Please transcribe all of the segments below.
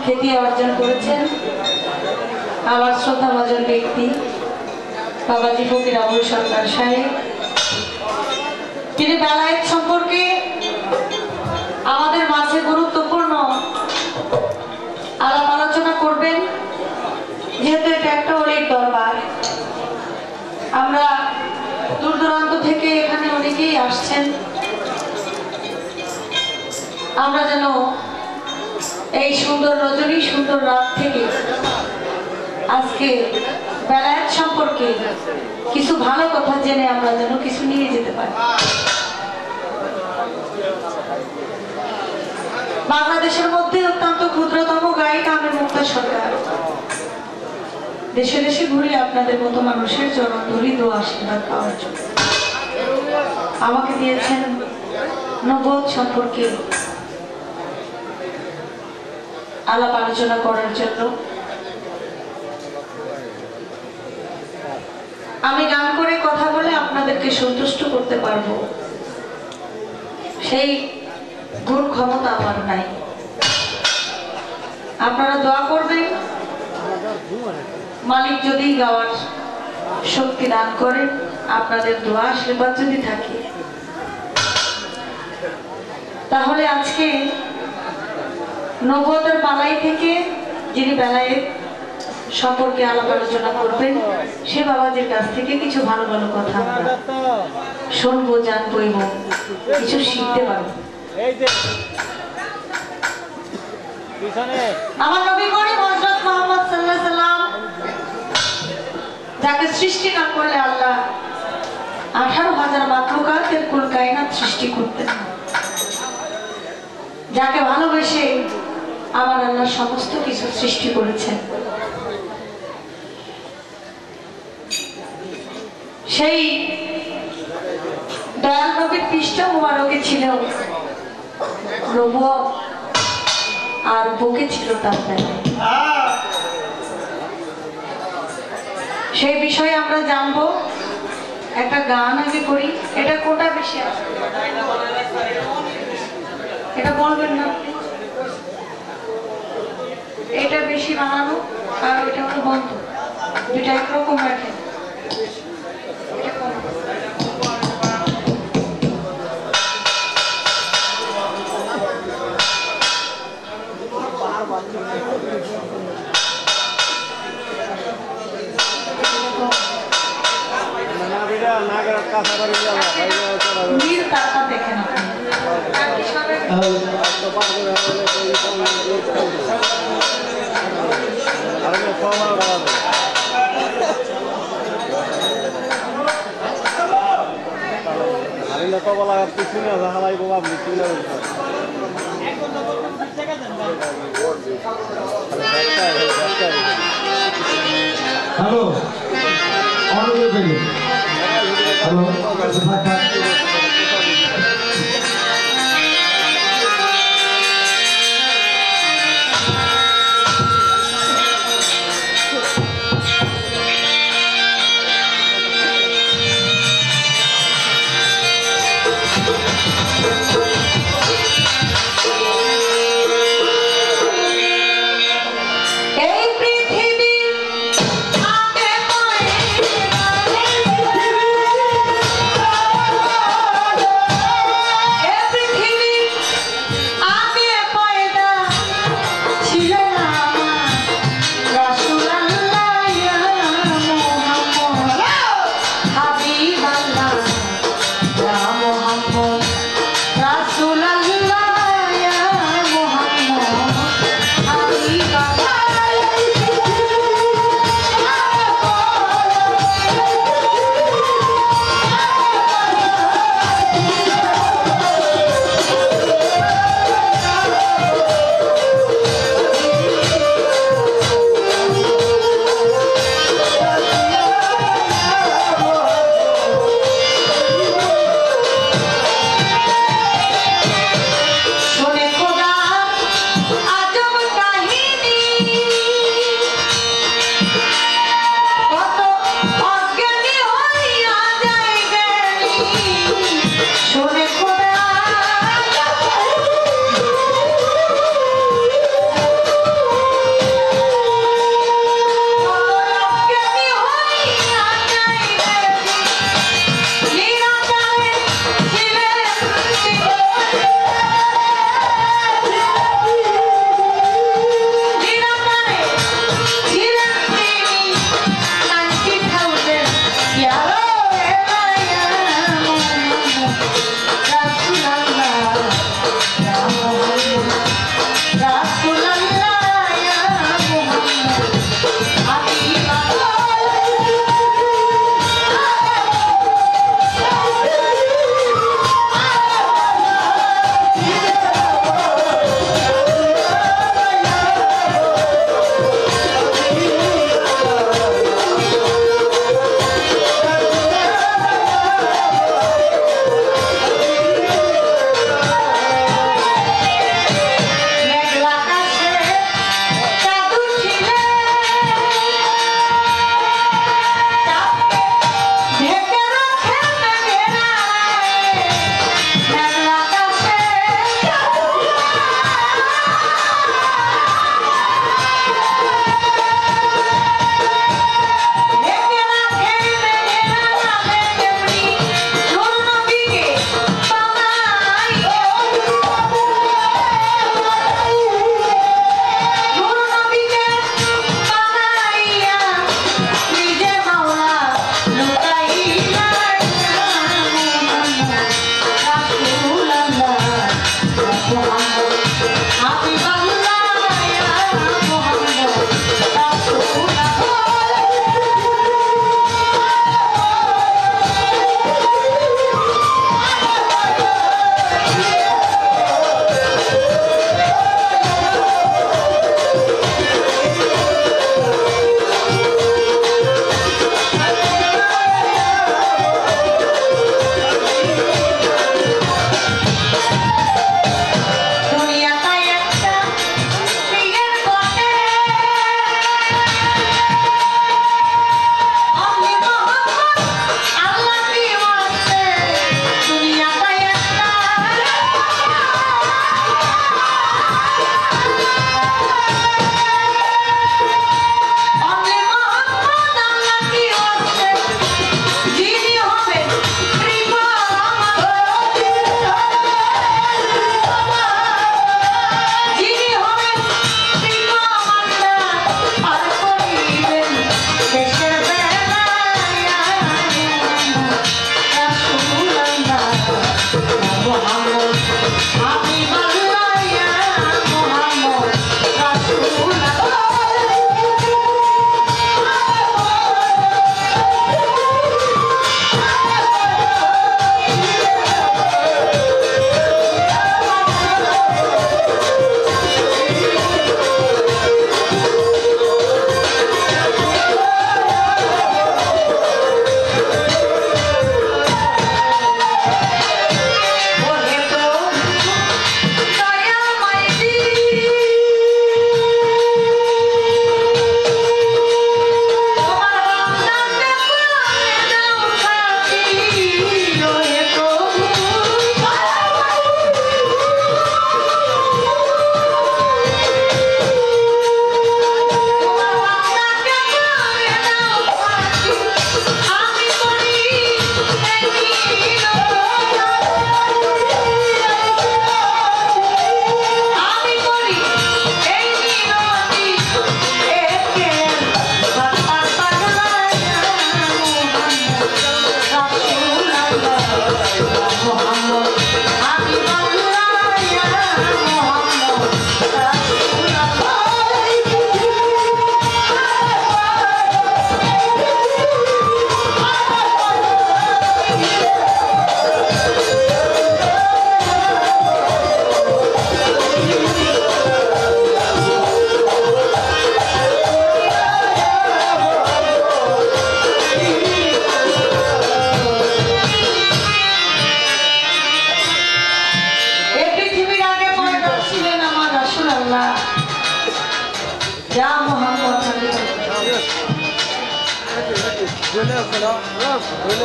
খ্যাতি অর্জন করেছেন আমার শ্রদ্ধাভাজন ব্যক্তি বাবাজি ফকির আবুল সরকার সাহেব। তিনি বেলায়েত সম্পর্কে আমাদের মাঝে গুরুত্বপূর্ণ আলাপ আলোচনা করবেন। যেহেতু এটা একটা অলির দরবার, আমরা দূর দূরান্ত থেকে এখানে অনেকেই আসছেন। আমরা যেন এই সুন্দর রজনী সুন্দর রাত থেকে আজকে বেলায়েত সম্পর্কে কিছু ভালো কথা জেনে আমরা যেন কিছু নিয়ে যেতে পারি। বাংলাদেশের মধ্যে অত্যন্ত ক্ষুদ্রতম গায়িকা আমি মুক্তা সরকার দেশে দেশে ঘুরে আপনাদের মতো মানুষের চরণ ধরি দোয়া আশীর্বাদ পাওয়ার জন্য আমাকে দিয়েছেন নবুয়ত সম্পর্কে আলাপ আলোচনা করার জন্য। আমি গান করে কথা বলে আপনাদেরকে সন্তুষ্ট করতে পারবো, সেই গুণ ক্ষমতা আমার নাই। আপনারা দোয়া করবেন, মালিক যদি গাওয়ার শক্তি দান করেন, আপনাদের দোয়া আশীর্বাদ যদি থাকে, তাহলে আজকে নবুয়তের পালাই থেকে যিনি বেলায়েত সম্পর্কে আলাপ আলোচনা করবেন, সে বাবাজির কাছ থেকে কিছু ভালো ভালো কথা আমরা শুনবো, জানবো এবং কিছু শিখতে পারবো। আমার নবী করিম হযরত মুহাম্মদ সাল্লাল্লাহু আলাইহি সাল্লাম, যাকে সৃষ্টি না করলে আল্লাহ 18,000 মাখলুকাতের কুল কায়নাত সৃষ্টি করতেন, যাকে ভালোবেসে আমার আল্লাহ সমস্ত কিছু সৃষ্টি করেছেন, সেই দয়াল নবীর পৃষ্ঠ মুবারকে ছিল নবুয়ত আর বুকে ছিল তার বেলায়েত। সেই বিষয়ে আমরা জানবো। একটা গান আগে করি। এটা কোনটা বেশি আছে এটা বলবেন না? এটা বেশি বানানো আর ওইটা হলো বন্ধ, দুইটা একরকম রাখেন। দেখেন হ্যালো, এই পৃথিবী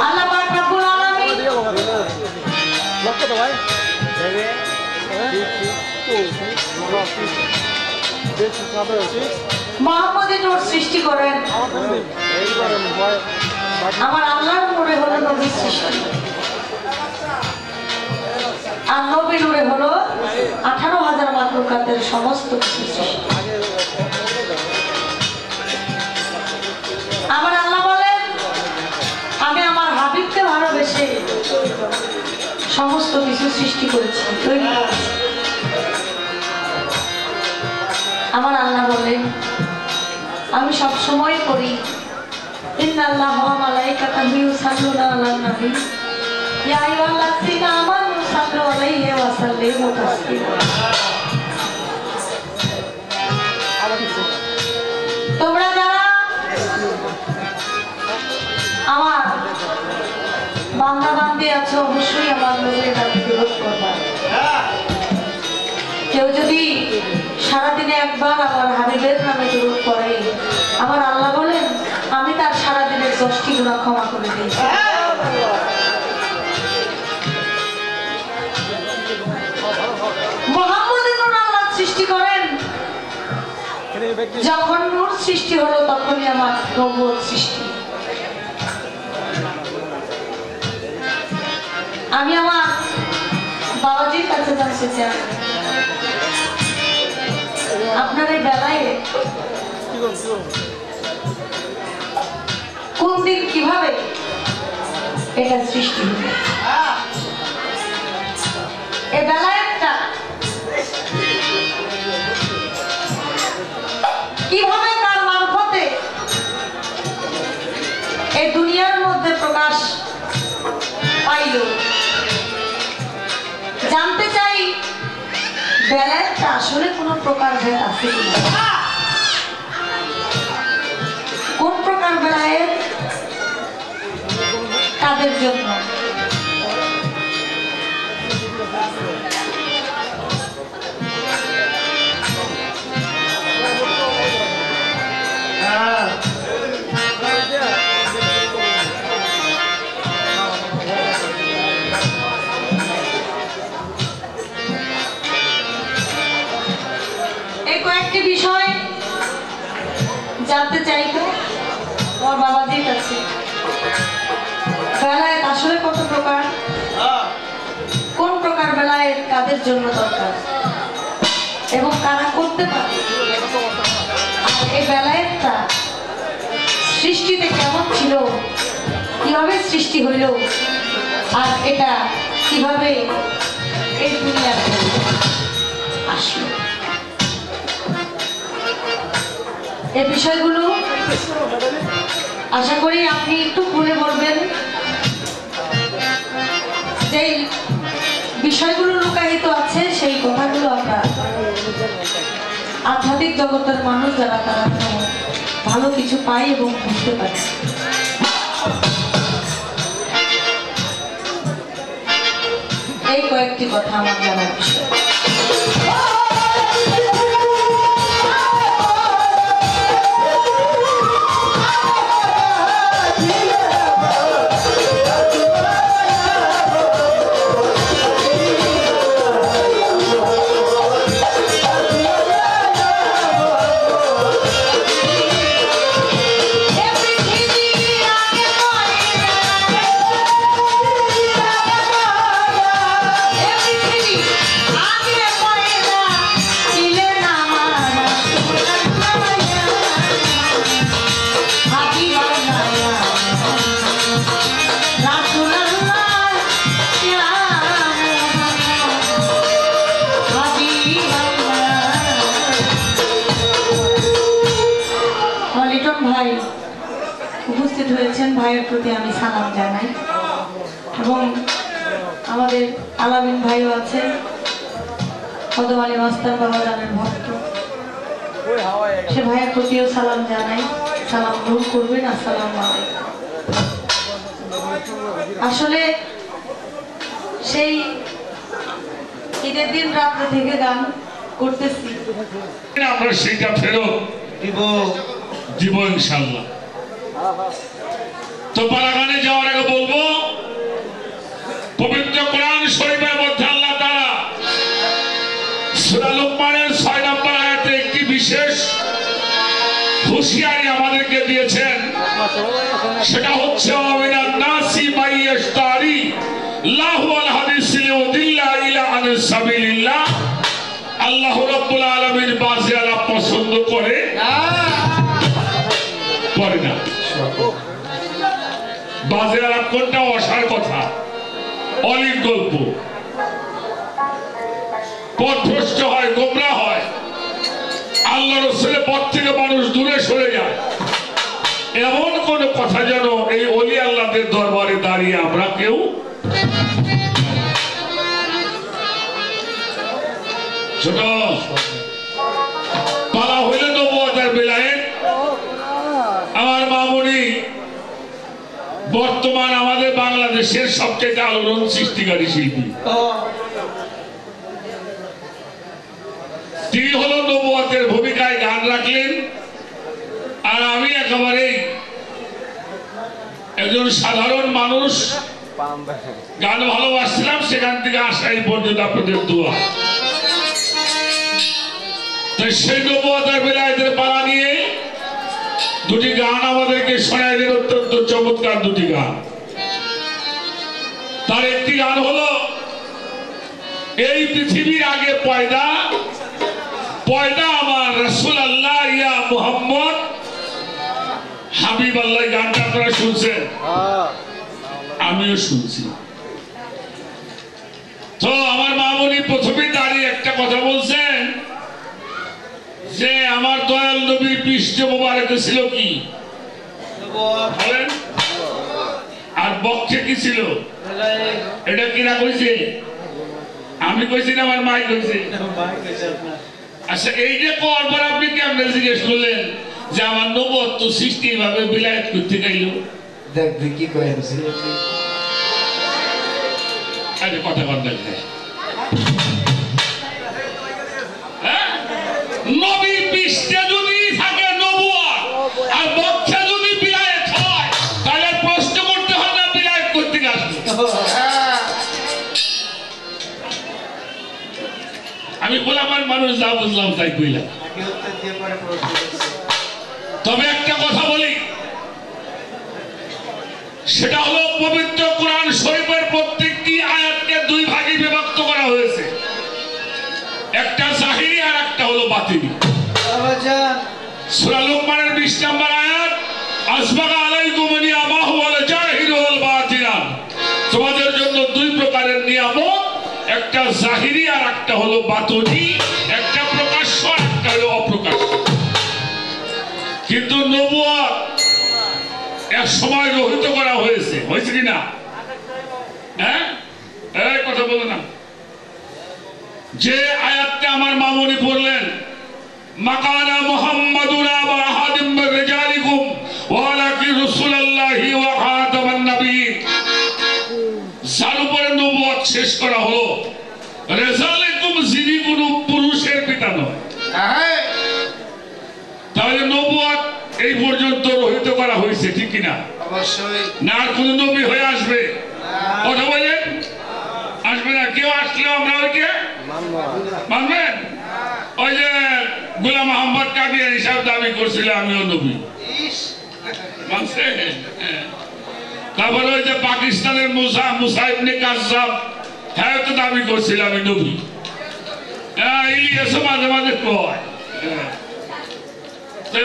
আল্লাহ পাক রব্বুল আলামিন মুহাম্মদের নূর সৃষ্টি করেন। আমার আল্লাহর নূরে হলো নবীর সৃষ্টি, আর নবী নূরে হলো 18,000 মাখলুকাতের সমস্ত কিছু সৃষ্টি। আমার আল্লাহ বলেন, আমি আমার হাবিবকে ভালোবেসে সমস্ত কিছু সৃষ্টি করেছি, তৈরি করেছি। আমার আল্লাহ বলেন, আমি সব সময় করি ইন্নাল্লাহা ওয়া মালাইকাতাহু ইউসাল্লুনা আলান নবী ইয়া আইয়ুহাল্লাযীনা আমানু সাল্লু আলাইহি ওয়া সাল্লিমু তাসলিমা। তোমরা যারা আমার বান্দা বান্দি আছো, অবশ্যই আমার নবীর নামে দরুদ পড়বা। কেউ যদি সারাদিনে একবার আমার হাবিবের নামে দরুদ পড়ে, আমার আল্লাহ বলেন, আমি তার সারাদিনের 10টি গুনাহ ক্ষমা করে দিই। মুহাম্মদের নূর আল্লাহ সৃষ্টি করেন। যখন নূর সৃষ্টি হলো, তখনই আমার নবুয়ত সৃষ্টি। আমি আমার বাবাজির কাছে জানতে চাই, আপনার এই বেলায় কোন দিন কিভাবে এটা সৃষ্টি হলো? এই বেলায়টা কিভাবে তার মারফতে এই দুনিয়ার মধ্যে প্রকাশ পাইল? জানতে চাই বেলায়টা আসলে কোনো প্রকার ভেদ আছে কিনা, কোন প্রকার বেলায়েত কাদের জন্য? এই কয়েকটি বিষয় জানতে চাইতো আমার বাবাজির কাছে। বেলায়েত আসলে কত প্রকার, কোন প্রকার বেলায়েত কাদের জন্য দরকার এবং কারা করতে পারে, আর এই বেলায়েতটা সৃষ্টিতে কেমন ছিল, কিভাবে সৃষ্টি হইল, আর এটা কিভাবে এই দুনিয়াতে আসলো, এই বিষয়গুলো আশা করি আপনি একটু খুলে বলবেন। যে বিষয়গুলো লুকায়িত আছে, সেই কথাগুলো আমরা আধ্যাত্মিক জগতের মানুষ যারা, তারা ভালো কিছু পাই এবং বুঝতে পারি। এই কয়েকটি কথা আমার জানার বিষয়। উপস্থিত হয়েছেন, ভাইয়ের প্রতি আমি সালাম জানাই। এবং আমাদের আলামিন ভাইও আছে, কদম আলী মাস্টার বাবা জানের ভক্ত, সে ভাইয়ের প্রতিও সালাম জানাই। সালাম গ্রহণ করবেন। আসসালামু আলাইকুম। আসলে সেই ঈদের দিন রাত্রে থেকে গান করতেছি, আমরা সেটা ফেরত দিব ইনশাআল্লাহ। তো বারাগানে যাওয়ার আগে বলবো পবিত্র কোরআন শরীফের মধ্যে আল্লাহ তাআলা সূরা লুকমানের 6 নম্বর আয়াতে একটি বিশেষ হুঁশিয়ারি আমাদেরকে দিয়েছেন। সেটা হচ্ছে আমিনান নাসি মাইয়াশতারি লাহু আল হাদিস লিউদিল্লা ইলা আন সাবিলিল্লাহ। আল্লাহ রাব্বুল আলামিন বাজে আলাপ পছন্দ করে না। বাজে আলাপ কোনটা? অসার কথা, অলিক গল্প, পথভ্রষ্ট হয়, গোমরাহ হয়, আল্লাহ রাসূলের পথ থেকে মানুষ দূরে সরে যায়, এমন কোন কথা যেন এই ওলি আল্লাহদের দরবারে দাঁড়িয়ে আমরা কেউ ছোট পালা হইলে নবুয়তের বেলায় আমার মামুনি বর্তমান আমাদের বাংলাদেশের সবচেয়ে আলোড়ন সৃষ্টিকারী শিল্পী। তিনি হলো নবুয়তের ভূমিকায় গান রাখলেন, আর আমি একেবারে একজন সাধারণ মানুষ গান ভালোবাসছিলাম, সেখান থেকে আসা এই পর্যন্ত আপনাদের দোয়া। তাই সেই নবুয়তের বেলায়েতের পালা নিয়ে দুটি গান আমাদেরকে শোনায় দিলেন, অত্যন্ত চমৎকার দুটি গান। তার একটি গান হলো এই পৃথিবীর আগে পয়দা পয়দা আমার রাসূল আল্লাহ ইয়া মুহাম্মদ হাবিব আল্লাহ। গানটা আপনারা শুনছেন, আমিও শুনছি। তো আমার মামুনি প্রথমে দাঁড়িয়ে একটা কথা বলছেন যে আমার দয়াল নবীর পৃষ্ঠ মোবারকে ছিল কি বলেন, আর বক্ষে কি ছিল? এটা কিরা কইছে? আমি কইছি না, আমার মাই কইছে। আচ্ছা, এই যে কর পর আপনি কেমনে জিজ্ঞেস করলেন যে আমার নবুয়ত সৃষ্টি ভাবে বিলায়াত করতে গেল? দেখবি কি কয় আরে কথা কর দেখে নবী পৃষ্ঠে যদি থাকে নবুয়ত আর বক্ষে যদি বিলায়াত হয়, তাহলে প্রশ্ন করতে হয় না বিলায়াত করতে আসবে? আমি বললাম আমার মানুষ যা বুঝলাম তাই কইলাম। তবে একটা কথা বলি, সেটা হলো পবিত্র কোরআন শরীফের প্রত্যেকটি আয়াতকে দুই ভাগে বিভক্ত করা হয়েছে, একটা জাহিরি আর একটা হলো বাতিনি। সূরা লুকমানের 20 নম্বর আয়াত, আসবাগা আলাইকুম নিয়ামাহু ওয়াল জাহিরু ওয়াল বাতিনা। তোমাদের জন্য দুই প্রকারের নিয়ামত, একটা জাহিরি আর একটা হলো বাতিনি, একটা প্রকাশ্য আর একটা হলো অপ্রকাশ্য। কিন্তু নবুয়ত এক সময় রহিত করা হয়েছে, হয়েছে কিনা? হ্যাঁ, এই কথা বলো না। যে আয়াতটা আমার মামুনি পড়লেন, মাকানা মুহাম্মাদুন আবা আহাদিম মির রিজালিকুম ওয়ালাকিন রাসূলুল্লাহি ওয়া খাতামান নবিয়্যিন, যার উপরে নবুয়ত শেষ করা হলো। রিজালিকুম যিনি কোনো পুরুষের পিতা নয়। তাহলে নবুয়ত এই পর্যন্ত রহিত করা হয়েছে, ঠিক কিনা? অবশ্যই না আর কোন নবী হয়ে আসবে? কথা বলেন, আসবে না। কেউ আসলেও আমরা ওইকে মানবেন? ওই যে গোলাম মোহাম্মদ কাদিয়ানী সাহেব দাবি করছিল আমিও নবী, মানছে? তারপরে ওই যে পাকিস্তানের মুসা ইবনে কাজ্জাব, হ্যাঁ তো দাবি করছিল আমি নবী। ইলিয়াসও মাঝে মাঝে কয়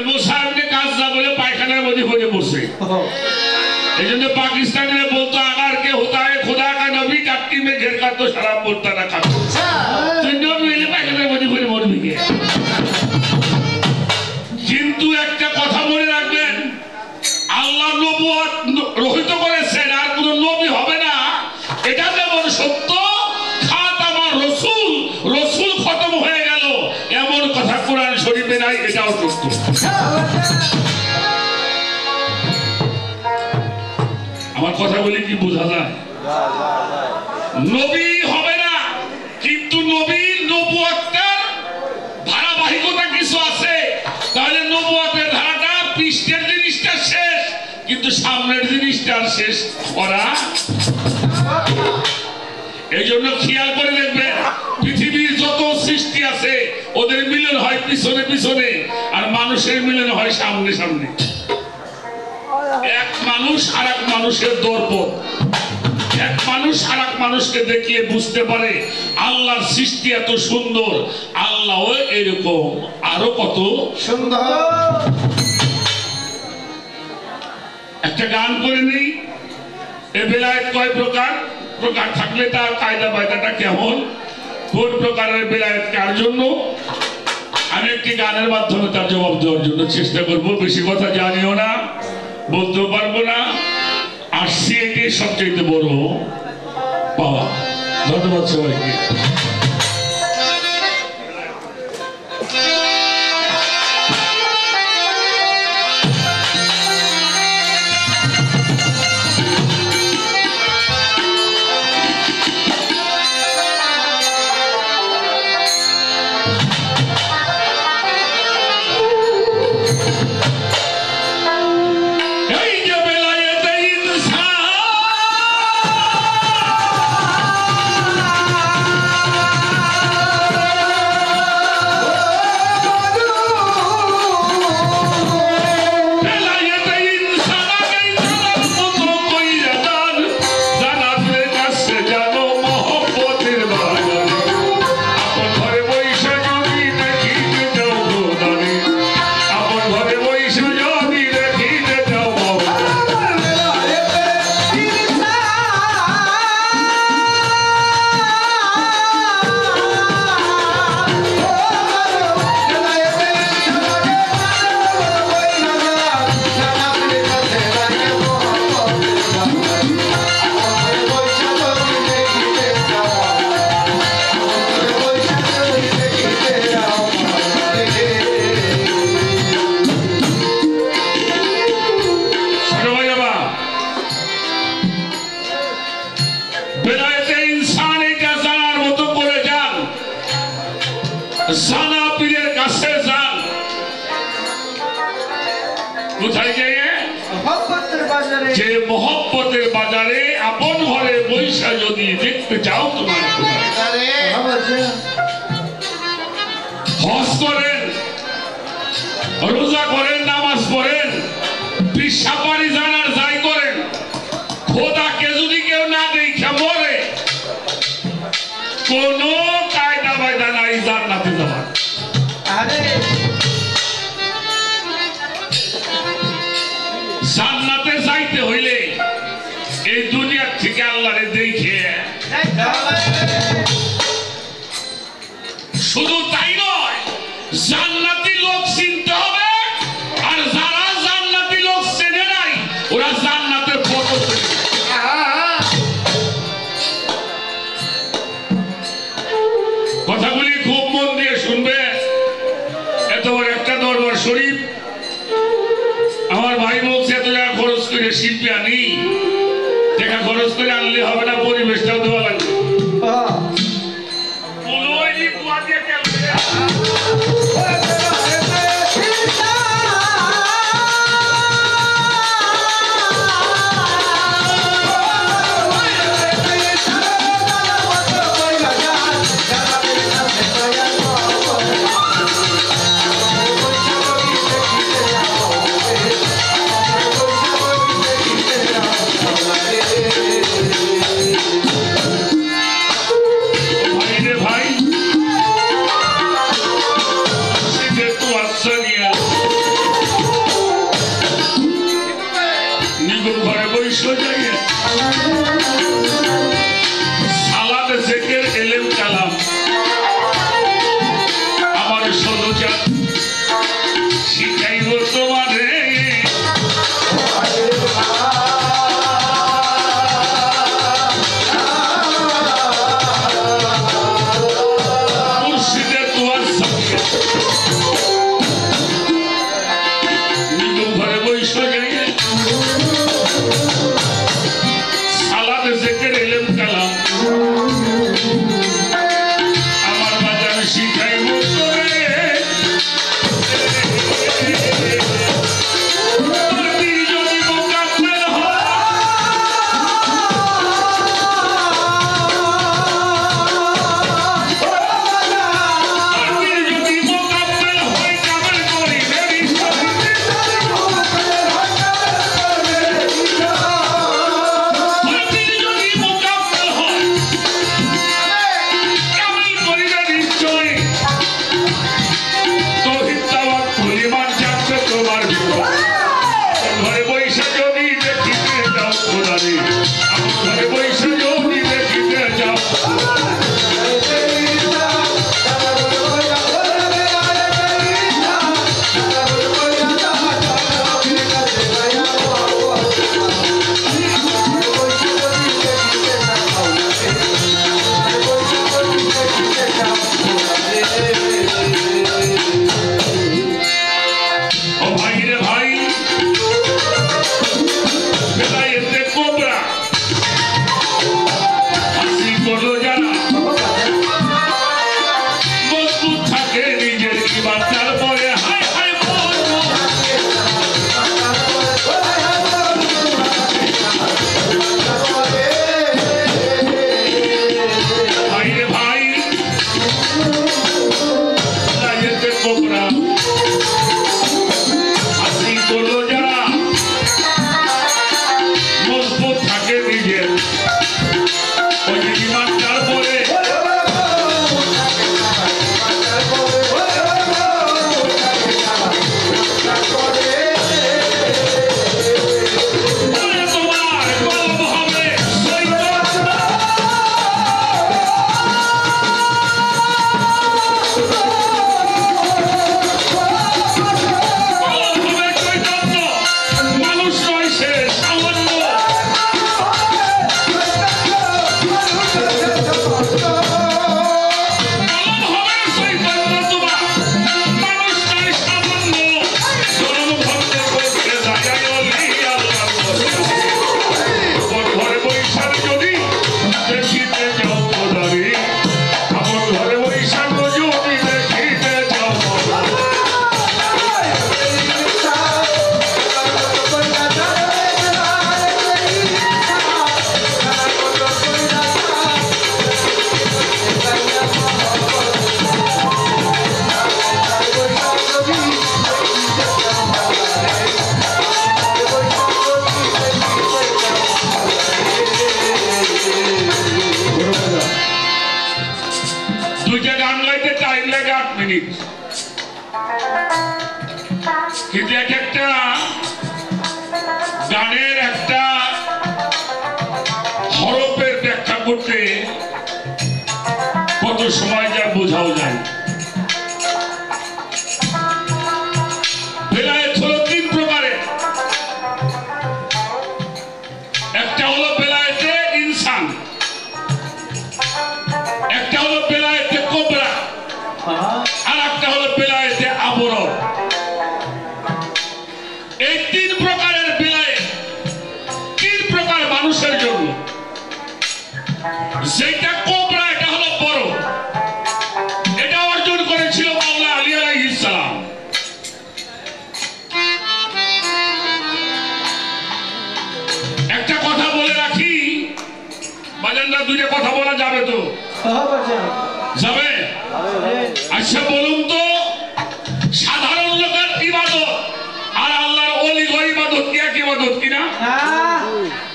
মুসা ইবনে কাজ্জাব বলে পায়খানার মধ্যে পড়ে পড়ছে, এই জন্য পাকিস্তানিরা বলতো আগার কে হোতা है खुदा का नबी टट्टी में घेर कर तो शराब बोलता रखा। তুই নবী হলে পায়খানার মধ্যে পড়ে মরবি কে? কিন্তু একটা কথা মনে রাখবেন, আল্লাহ নবুয়ত রহিত করেছেন, আর কোন নবী হবে না, এটা যেমন সত্য, খাতামার রাসূল, রাসূল খতম হয়ে গেল এমন কথা কোরআন শরীফে নাই, এটাও সত্য। আমার কথা বলি কি বোঝা যায়? নবী হবে না, কিন্তু নবীর নবুয়তের ধারাবাহিকতা কিছু আছে। তাহলে নবুয়তের ধারাটা পৃষ্ঠের জিনিসটা শেষ, কিন্তু সামনের জিনিসটা আর শেষ করা। এই জন্য খেয়াল করে দেখবেন পৃথিবীর যত সৃষ্টি আছে ওদের মিলন হয় পিছনে পিছনে, আর মানুষের মিলন হয় সামনে সামনে। এক মানুষ আর এক মানুষের দর্পণ। এক মানুষ আর এক মানুষকে দেখলে বুঝতে পারে আল্লাহর সৃষ্টি এত সুন্দর, আল্লাহ এরকম আরো কত সুন্দর। একটা গান করে নেই, এ বেলায়েত কয় প্রকার, প্রকার থাকলে তার কায়দা বায়দাটা কেমন, কোন প্রকারের বেলায়েত কার জন্য। আমি একটি গানের মাধ্যমে তার জবাব দেওয়ার জন্য চেষ্টা করবো। বেশি কথা জানিও না, বলতেও পারবো না, আসছি এটাই সবচেয়ে বড় পাওয়া। ধন্যবাদ সবাইকে। কোথায় গিয়ে? যে মহব্বতের বাজারে আপন ঘরে বৈশা যদি দেখতে চাও তোমার হজ করেন, রোজা করেন, নামাজ পড়েন, পিসাপারি জানার যাই করেন, খোদাকে যদি কেউ না দেখে মরে, কোন কায়দা বায়দা নাই জান্নাতে যাওয়ার। জান্নাতে যাইতে হইলে এই দুনিয়ার থেকে আল্লাহরে দেখে, শুধু তাই নয়, জান্নাতি লোক চিনতে হবে, আর যারা জান্নাতি লোক চেনে নাই ওরা জান্নাতের ফটো চেনে। কথাগুলি খুব মন দিয়ে শুনবে। এত বড় একটা দরবার শরীফ, আমার ভাই বলছে এত টাকা খরচ করে শিল্পী আনি, টাকা খরচ করে আনলে হবে না, পরিবেশটাও দেওয়া লাগবে। মিনিট, কিন্তু এক একটা গানের একটা হরফের ব্যাখ্যা করতে কত সময় যা বোঝাও যায়। বেলায়েত হলো তিন প্রকারের। একটা হলো বেলায়েতে ইনসান, একটা হলো বেলায়েতে কোবরা, আর একটা হলো বেলায়েতে আবরর। এই তিন প্রকারের বেলায়েত তিন প্রকার মানুষের জন্য। যেটা কোবরা, এটা হলো বড়, এটা অর্জন করেছিল মাওলা আলী আলাইহিস সালাম। একটা কথা বলে রাখি, বাজানরা দুইটা কথা বলা যাবে তো? যাবে? আচ্ছা বলুন তো, সাধারণ লোকের ইবাদত আর আল্লাহর ওলির ইবাদত কি এক ইবাদত কিনা?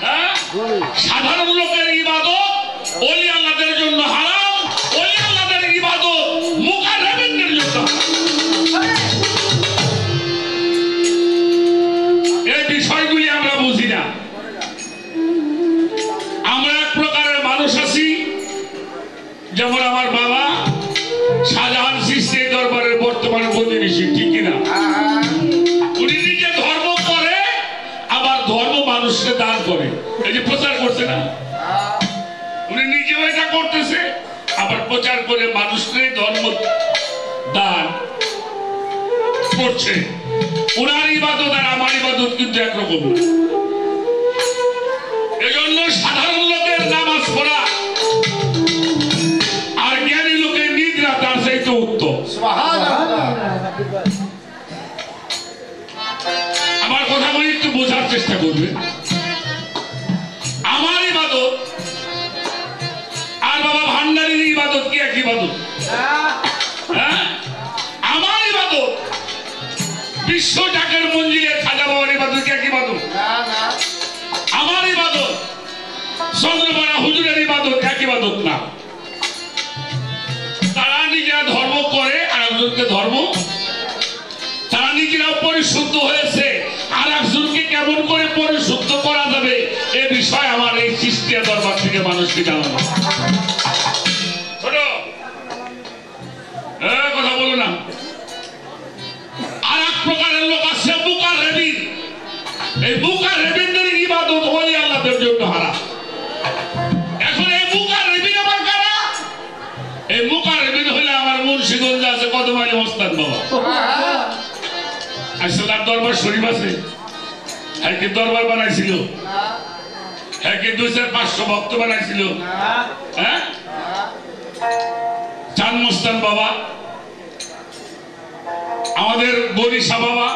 হ্যাঁ? সাধারণ লোকের ইবাদত ওলি আল্লাহদের জন্য হারাম, ওলি আল্লাহদের ইবাদত মুকাররবিনদের জন্য হারাম। এই বিষয়গুলি আমরা বুঝি না। আমরা এক প্রকারের মানুষ আছি, যেমন আমার বাবা শাহজাহান চিশতি দরবারের বর্তমানে প্রতিনিধি, ঠিক কিনা? উনি নিজে ধর্ম করে, আবার ধর্ম মানুষকে দান করে। এই যে প্রচার করছে না, উনি নিজেও এটা করতেছে, আবার প্রচার করে মানুষকে ধর্ম দান করছে। উনার ইবাদত আর আমার ইবাদত কিন্তু একরকম না। এজন্য সাধারণ লোকের নামাজ পড়া আর জ্ঞানী লোকের নিদ্রা তার চাইতে উত্তম। আমার কথাগুলি একটু বোঝার চেষ্টা করবে। আমার ইবাদত আর বাবা ভান্ডারীর ইবাদত কি এক ইবাদত? হ্যাঁ, আমার ইবাদত বিশ্ব ডাকের মঞ্জিলে খাজা বাবার ইবাদত কি এক ইবাদত? আমার ইবাদত চন্দ্রমানা হুজুরের ইবাদত এক ইবাদত না। তারা নিজেরা ধর্ম করে আর একজনকে ধর্ম, তারা নিজেরাও পরিশুদ্ধ হয়েছে, আর একজনকে কেমন করে পরিশুদ্ধ করা যাবে এ বিষয়ে আমার এই চিশতিয়া দরবার থেকে মানুষকে জানানো। ছোট কথা বলো না। আর এক প্রকারের লোক আছে মুকাররবিন। এই মুকাররবিনদের ইবাদত ওলি আল্লাহদের জন্য হারাম। এখন এই মুকাররবিন আবার কারা? এই মুকাররবিন হলে আমার মুন্সিগঞ্জে আছে কদমালী ওস্তাদ বাবা। আসলে তার দরবার শরীফ আছে, হ্যাঁ কি দরবার বানাইছিল? হ্যাঁ কি 2,500 ভক্ত বানাইছিল? হ্যাঁ, চাঁদ মোস্তান বাবা, আমাদের গরিশা বাবা,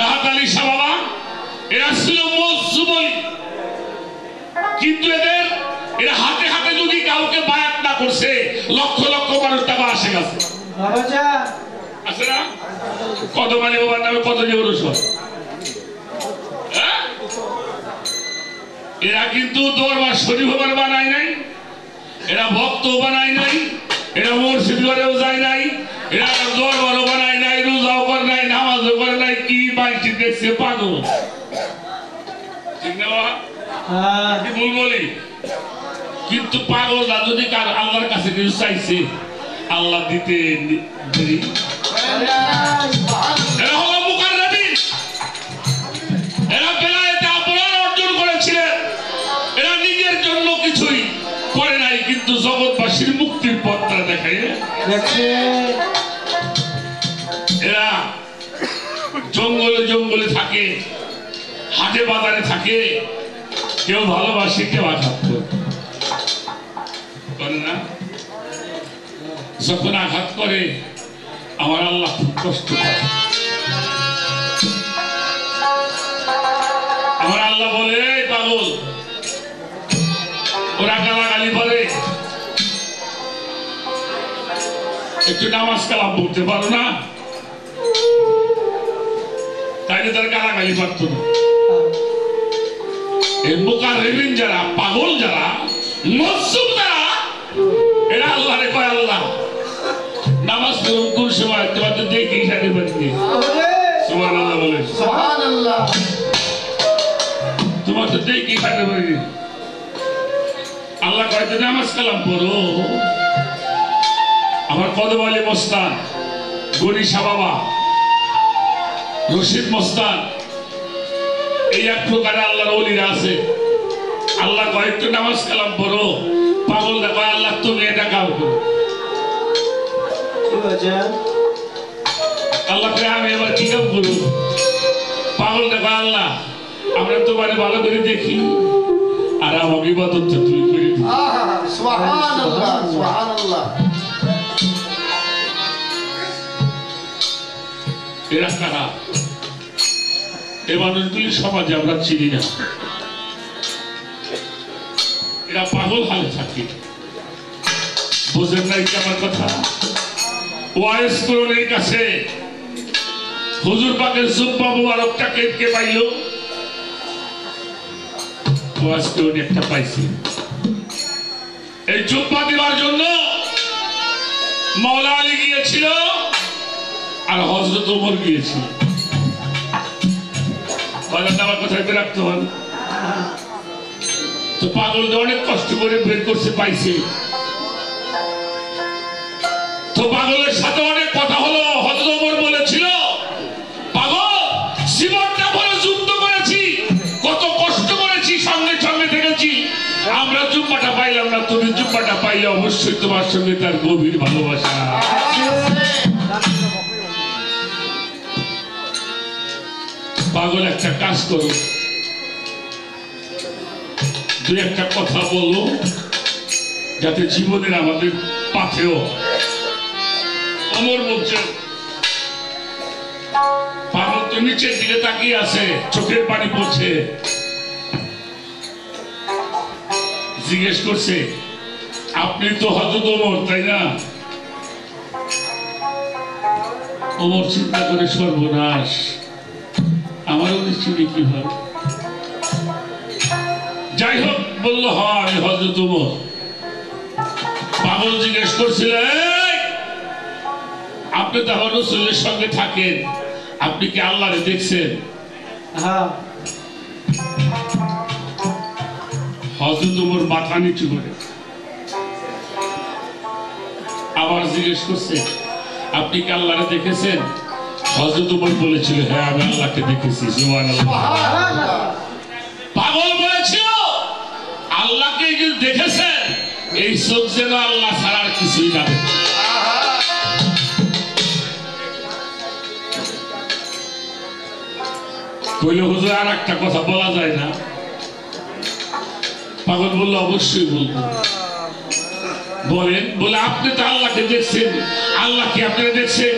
রাহাত আলী শাহ বাবা, এরা ছিল মজবুল। কিন্তু এরা হাতে হাতে যদি কাউকে বায়াত না করছে, লক্ষ লক্ষ মানুষ টাকা আসে গেছে আছে না? কদমালী বাবার নামে কত যে অনুসর। এরা কিন্তু দরবার শরীফ বানায় নাই, এরা ভক্ত বানায় নাই, এরা মসজিদ ঘরেও যায় নাই, এরা দরবারও বানায় নাই, রোজাও করে নাই, নামাজও করে নাই। কি বাইটি দেখছে পাগল, ঠিক না বাবা? কি ভুল বলি? কিন্তু পাগলরা যদি আল্লাহর কাছে কিছু চাইছে, আল্লাহ দিতে দেরি। এরা হলো মুকাররবিন। এরা বেলায়েতে আবরার অর্জন করেছিলেন। এরা নিজের জন্য কিছুই করে নাই, কিন্তু জগৎবাসীর মুক্তির পথটা দেখায়। এরা জঙ্গলে জঙ্গলে থাকে, হাটে বাজারে থাকে, কেউ ভালোবাসে, কেউ আঘাত করে না। যখন আঘাত করে আমার আল্লাহ খুব কষ্ট করে। আমার আল্লাহ বলে, পাগল, ওরা গালাগালি বলে, একটু নামাজ কালাম পড়তে পারো না? তাইলে তার গালাগালি পারত না। এই মুকাররবিন যারা, পাগল যারা, মজসুম যারা, এরা আল্লাহরে কয়, আল্লাহ নামাজ পড়ুন কোন সময় তোমার তো দেখি সাথে বাড়িতে সুবহানাল্লাহ বলে সুবহানাল্লাহ তোমার তো দেখি সাথে বাড়িতে আল্লাহ কয়তো নামাজ কালাম পড়ো আমার কদম আলী মস্তান গরিশা বাবা রশিদ মস্তান এই এক প্রকারে আল্লাহর ওলিরা আছে আল্লাহ কয়েকটু নামাজ কালাম পড়ো পাগল দেখো আল্লাহ তুমি এটা কাম করো আল্লাহ আমি এবার কি কাম করবো পাগল দেখো আল্লাহ আমরা তোমার ভালো করে দেখি আর আমাকে ইবাদত তুমি করে দিও সুবহানাল্লাহ সুবহানাল্লাহ এরা কারা এই মানুষগুলি সমাজে আমরা চিনি না এরা পাগল হালে থাকে বোঝেন নাই কি আমার কথা ওয়াইস করণের কাছে হুজুর পাকের জুব্বা মুবারকটা কে পাইল ওয়াইস করণে একটা পাইছে এই জুব্বা দেওয়ার জন্য মাওলা আলী গিয়েছিল আর হযরত ওমর গিয়েছিল আমার কথায় রাখতে হন তো পাগল অনেক কষ্ট করে বের করছে পাইছে তো পাগলের সাথে অনেক কথা হলো হযরত ওমর বলেছিল পাগল জীবনটা ভরে যুদ্ধ করেছি কত কষ্ট করেছি সঙ্গে সঙ্গে থেকেছি আমরা জুম্মাটা পাইলাম না তুমি জুম্মাটা পাইলে অবশ্যই তোমার সঙ্গে তার গভীর ভালোবাসা পাগল একটা কাজ করো দুই একটা কথা বললো যাতে জীবনের আমাদের পাথেও অমর বলছে পাগল তো নিচের দিকে তাকিয়ে আছে চোখের পানি পড়ছে জিজ্ঞেস করছে আপনি তো হযরত ওমর তাই না ওমর চিন্তা করে সর্বনাশ আমারও নিশ্চয়ই কি হয় যাই হোক বললো হয় আমি হযরত ওমর পাগল জিজ্ঞেস করছিলেন আপনি তো রাসূলের সঙ্গে থাকেন আপনি কি আল্লাহরে দেখছেন হ্যাঁ হযরত ওমর মাথা নিচু করে আবার জিজ্ঞেস করছে আপনি কি আল্লাহরে দেখেছেন হযরত ওমর বলেছিল হ্যাঁ আমি আল্লাহকে দেখেছি সুবহানাল্লাহ পাগল বলেছিল আল্লাহকে যে দেখেছেন এই চোখ যেন আল্লাহ ছাড়া আর কিছুই না দেখে কইল হুজুর আর একটা কথা বলা যায় না পাগল বললো অবশ্যই বলবো বলেন বলে আপনি তো আল্লাহকে দেখছেন আল্লাহ কি আপনারা দেখছেন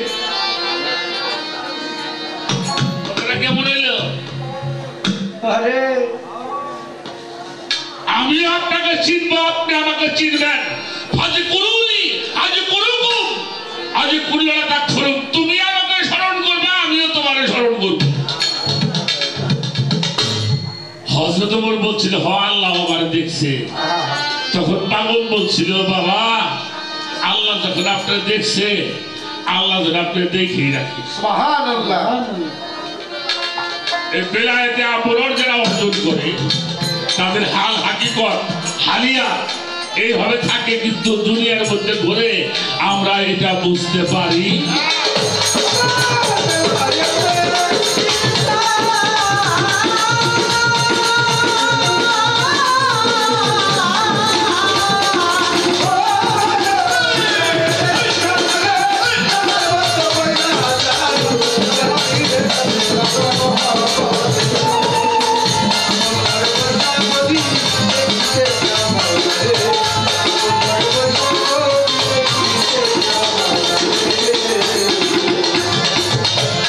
কেমন হইল আরে আমি আপনাকে চিনবো আপনি আমাকে চিনবেন আজ করুনি আজ করুকুম আজ কুল্লা তাক করুন তুমি আমাকে স্মরণ করবে আমিও তোমারে স্মরণ করব হযরত ওমর বলছিল হ আল্লাহ আমারে দেখছে তখন পাগল বলছিল বাবা আল্লাহ যখন আপনাকে দেখছে আল্লাহ যখন আপনাকে দেখেই রাখি সুবহানাল্লাহ এই বেলায়েতে আমর যারা অর্জন করে তাদের হাল হাকিকত হালিয়া এইভাবে থাকে কিন্তু দুনিয়ার মধ্যে ঘুরে আমরা এটা বুঝতে পারি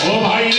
ও ভাই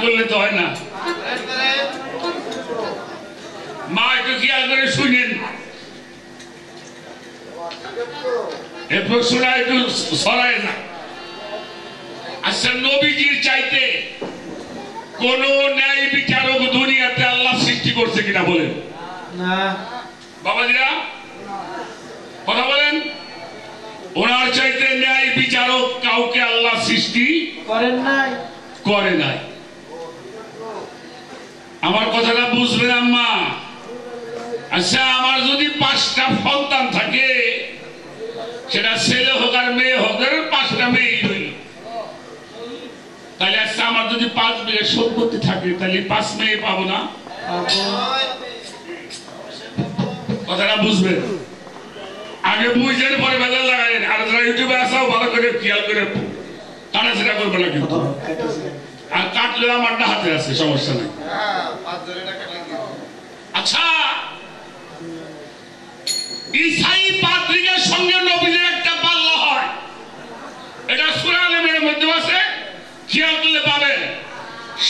করলে তো হয় না। মা একটু খেয়াল করে শুনেন, এই প্রশ্নটা একটু সরায় না। আচ্ছা, নবীজির চাইতে কোন ন্যায় বিচারক দুনিয়াতে আল্লাহ সৃষ্টি করছে কিনা বলেন? না বাবাজিরা কথা বলেন। ওনার চাইতে ন্যায় বিচারক কাউকে আল্লাহ সৃষ্টি করেন নাই। করে নাই। আমার কথাটা বুঝবেন আম্মা? আচ্ছা, আমার যদি 5টা সন্তান থাকে, সেটা ছেলে হোক আর মেয়ে হোক, 5টা মেয়ে হইল, তাহলে আচ্ছা আমার যদি 5 বিঘা সম্পত্তি থাকে, তাহলে 5 মেয়ে পাবো না? কথাটা বুঝবেন, আগে বুঝলেন পরে বেজার লাগালেন। আর যারা ইউটিউবে আসাও ভালো করে খেয়াল করে কাটাছেড়া করবে না কিন্তু। আর কাটলে আমারটা হাতে আছে, সমস্যা নেই। আচ্ছা, ঈসাই পাদ্রীদের সঙ্গে নবীদের একটা পাল্লা হয়, এটা সূরা আলেমের মধ্যে আছে, খেয়াল করলে পাবেন।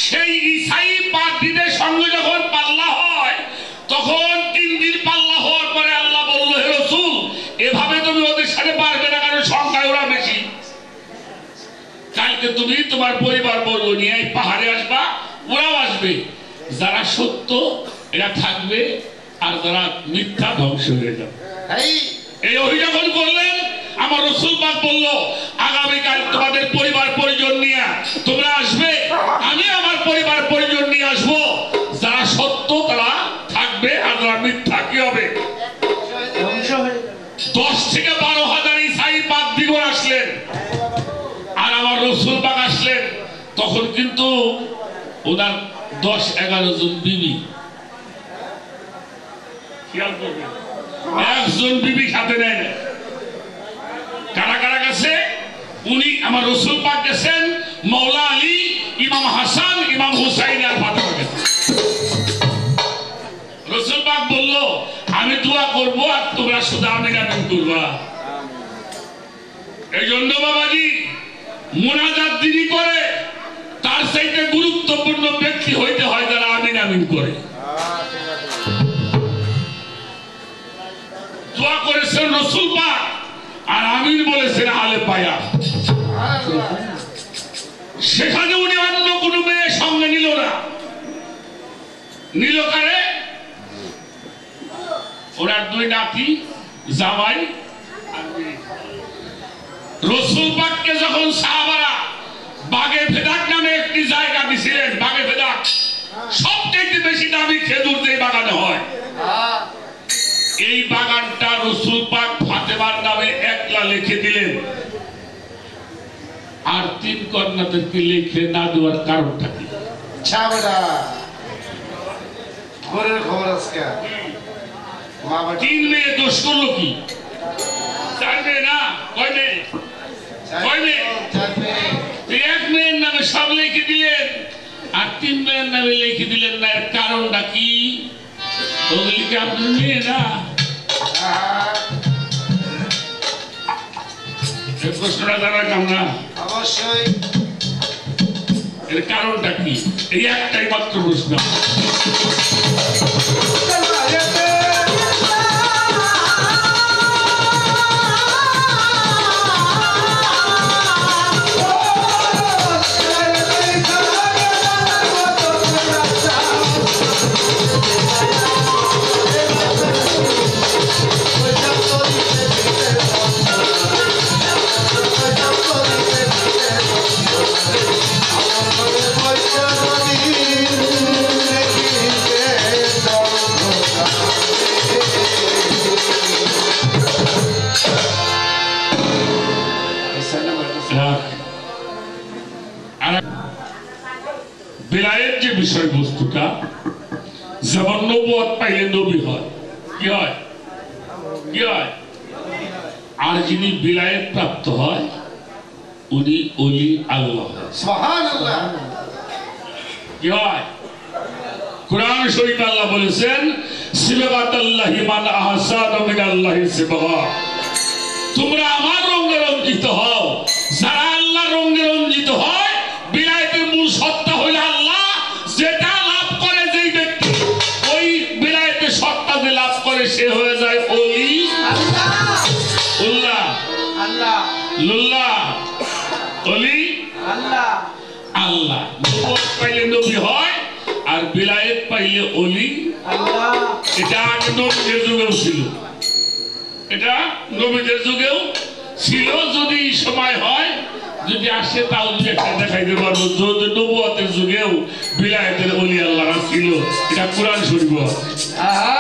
সেই ঈসাই পাদ্রীদের সঙ্গে যখন পাল্লা হয়, তখন 3 দিন পাল্লা হওয়ার পরে আল্লাহ বলল, হে রাসূল, এভাবে তুমি ওদের সাথে পারবে না, কারণ সংখ্যায় ওরা বেশি। কালকে তুমি তোমার পরিবার বর্গ নিয়ে এই পাহাড়ে আসবা, ওরাও আসবে। যারা সত্য এরা থাকবে, আর যারা মিথ্যা ধ্বংস হয়ে যাবে। এই অভিযোগ করলেন, আমার রাসূল পাক বলল, আগামীকাল তোমাদের পরিবার পরিজন নিয়ে তোমরা আসবে, আমি আমার পরিবার পরিজন নিয়ে আসবো। যারা সত্য তারা থাকবে, আর যারা মিথ্যা কি হবে? 10 থেকে 12 হাজার ঈসাই পাদ্রীগণ আসলেন, আর আমার রাসূল পাক আসলেন। তখন কিন্তু ওনার 10-11 জন বিবি, খেয়াল করবেন, একজন বিবি সাথে নেয় না। কারা কারা গেছে? উনি আমার রাসূল পাক গেছেন, মাওলা আলী, ইমাম হাসান, ইমাম হুসাইন আর ফাতেমা গেছে। রাসূল পাক বলল, আমি দোয়া করব আর তোমরা শুধু আমিন আমিন করবা। এই জন্য বাবাজি, মুনাজাত যিনি করে, তার চাইতে গুরুত্বপূর্ণ ব্যক্তি হইতে হয় যারা আমিন আমিন করে। দোয়া করেছেন রাসূল পাক, আর আমিন বলেছেন আলে পায়া। সেখানে উনি অন্য কোনো মেয়ের সঙ্গে নিল না, নিল কারে? ওনার 2 নাতি, জামাই আর মেয়ে। রাসূল পাককে যখন সাহাবারা বাগে ফেদাক নামে একটি জায়গা দিছিলেন, বাগে ফেদাক সবচেয়ে বেশি দামি খেজুর দিয়ে বাগানে হয়, এই বাগানটা রাসূল পাক ফাতেমার নামে একলা লিখে দিলেন। আর 3 কন্যাদেরকে লিখে না দেওয়ার কারণটা কি? মা 3 মেয়ে দোষ করলো কি? 4 মেয়ে না, কয় মেয়ে? কয় মেয়ে? 1 মেয়ের নামে সব লিখে দিলেন, আর 3 মেয়ের নামে লিখে দিলেন না। এর কারণটা কি? ওগুলি কি আপনার মেয়ে না? এই প্রশ্নটা জানা না অবশ্যই। এর কারণটা কি? এই একটাই মাত্র প্রশ্ন। বিলায়েত যে বিষয়বস্তুটা, যেমন নবুয়ত পাইলে নবী হয়, কি হয়? কি হয়? আর যিনি বিলায়েত প্রাপ্ত হয়, উনি ওলি আল্লাহ হয়। সুবহানাল্লাহ। কি হয়? কুরআন শরীফে আল্লাহ বলেছেন, সিবাগাতাল্লাহি মান আহসানু মিনাল্লাহি সিবাগা। তোমরা আমার রঙে রঞ্জিত হও। যারা আল্লাহ রঙে রঞ্জিত হয়, বিলায়েতের মূল সত্তা হইল আল্লাহ, সে হয়ে যায় অলি আল্লাহ উল্লাহ আল্লাহ লুল্লাহ অলি আল্লাহ আল্লাহ। নবুয়ত পাইলে নবী হয় আর বিলায়েত পাইলে অলি। আল্লাহ এটা আগে নবীদের যুগেও ছিল, এটা নবীদের যুগেও ছিল। যদি সময় হয়, যদি আসে তাও যদি একটা দেখাইতে পারবো যদি নবুয়তের যুগেও বিলায়েতের অলি আল্লাহ ছিল। এটা কোরআন শরীফ। আহা